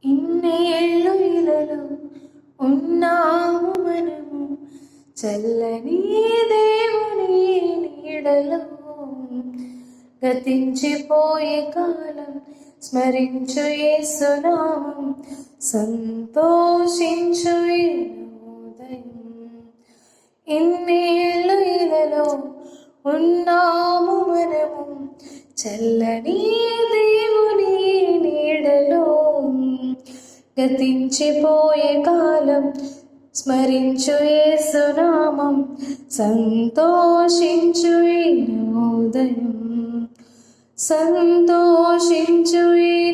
ఇన్నేళ్ళు ఇలలో ఉన్నాము మనము, చల్లని దేవుని నీడలో. గతించిపోయే కాలం స్మరించు యేసునామం, సంతోషించు ఈ ఉదయం. ఇన్నేళ్ళు ఇలలో ఉన్నాము మనము, చల్లని దేవుని నీడలో. గతించిపోయే కాలం స్మరించు యేసునామం, సంతోషించు ఈ ఉదయం. సంతోషించు ఈ